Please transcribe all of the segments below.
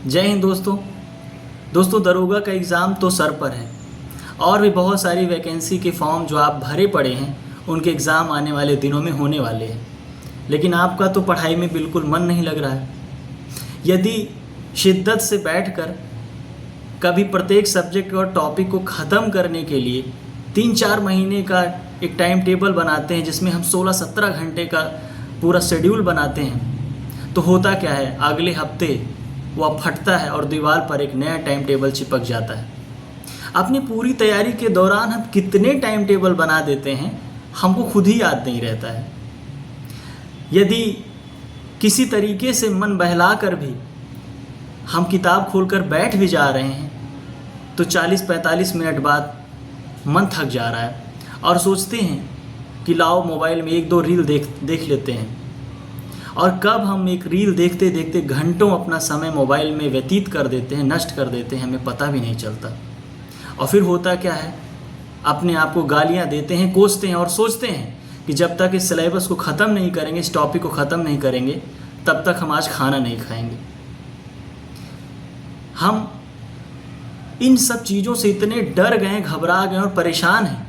जय हिंद दोस्तों दरोगा का एग्ज़ाम तो सर पर है और भी बहुत सारी वैकेंसी के फॉर्म जो आप भरे पड़े हैं उनके एग्ज़ाम आने वाले दिनों में होने वाले हैं, लेकिन आपका तो पढ़ाई में बिल्कुल मन नहीं लग रहा है। यदि शिद्दत से बैठकर कभी प्रत्येक सब्जेक्ट और टॉपिक को ख़त्म करने के लिए 3-4 महीने का एक टाइम टेबल बनाते हैं जिसमें हम 16-17 घंटे का पूरा शेड्यूल बनाते हैं, तो होता क्या है, अगले हफ्ते वह फटता है और दीवार पर एक नया टाइम टेबल चिपक जाता है। अपनी पूरी तैयारी के दौरान हम कितने टाइम टेबल बना देते हैं हमको खुद ही याद नहीं रहता है। यदि किसी तरीके से मन बहला कर भी हम किताब खोलकर बैठ भी जा रहे हैं तो 40-45 मिनट बाद मन थक जा रहा है और सोचते हैं कि लाओ मोबाइल में 1-2 रील देख लेते हैं, और कब हम एक रील देखते देखते घंटों अपना समय मोबाइल में व्यतीत कर देते हैं, नष्ट कर देते हैं, हमें पता भी नहीं चलता। और फिर होता क्या है, अपने आप को गालियां देते हैं, कोसते हैं और सोचते हैं कि जब तक इस सिलेबस को ख़त्म नहीं करेंगे, इस टॉपिक को ख़त्म नहीं करेंगे, तब तक हम आज खाना नहीं खाएंगे। हम इन सब चीज़ों से इतने डर गए, घबरा गए और परेशान हैं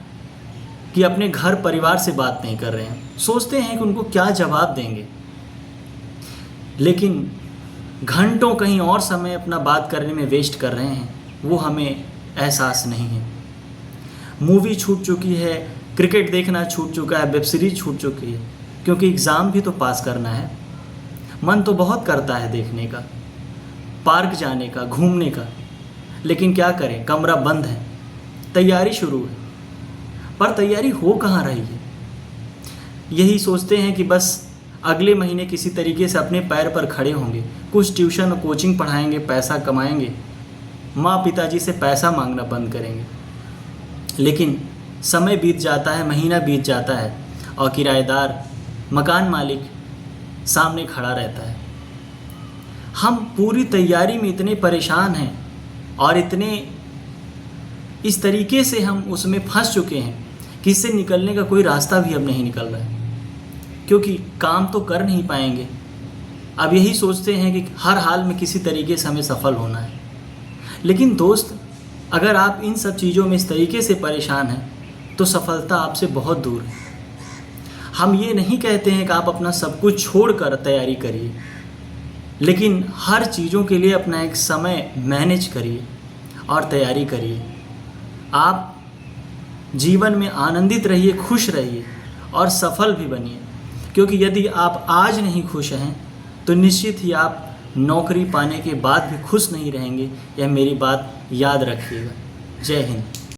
कि अपने घर परिवार से बात नहीं कर रहे हैं। सोचते हैं कि उनको क्या जवाब देंगे, लेकिन घंटों कहीं और समय अपना बात करने में वेस्ट कर रहे हैं, वो हमें एहसास नहीं है। मूवी छूट चुकी है, क्रिकेट देखना छूट चुका है, वेब सीरीज छूट चुकी है, क्योंकि एग्ज़ाम भी तो पास करना है। मन तो बहुत करता है देखने का, पार्क जाने का, घूमने का, लेकिन क्या करें, कमरा बंद है, तैयारी शुरू है, पर तैयारी हो कहाँ रही है। यही सोचते हैं कि बस अगले महीने किसी तरीके से अपने पैर पर खड़े होंगे, कुछ ट्यूशन और कोचिंग पढ़ाएंगे, पैसा कमाएंगे, माँ पिताजी से पैसा मांगना बंद करेंगे। लेकिन समय बीत जाता है, महीना बीत जाता है और किराएदार, मकान मालिक सामने खड़ा रहता है। हम पूरी तैयारी में इतने परेशान हैं और इतने इस तरीके से हम उसमें फंस चुके हैं कि इससे निकलने का कोई रास्ता भी अब नहीं निकल रहा है, क्योंकि काम तो कर नहीं पाएंगे। अब यही सोचते हैं कि हर हाल में किसी तरीके से हमें सफल होना है। लेकिन दोस्त, अगर आप इन सब चीज़ों में इस तरीके से परेशान हैं तो सफलता आपसे बहुत दूर है। हम ये नहीं कहते हैं कि आप अपना सब कुछ छोड़कर तैयारी करिए, लेकिन हर चीज़ों के लिए अपना एक समय मैनेज करिए और तैयारी करिए। आप जीवन में आनंदित रहिए, खुश रहिए और सफल भी बनिए, क्योंकि यदि आप आज नहीं खुश हैं तो निश्चित ही आप नौकरी पाने के बाद भी खुश नहीं रहेंगे। यह मेरी बात याद रखिएगा। जय हिंद।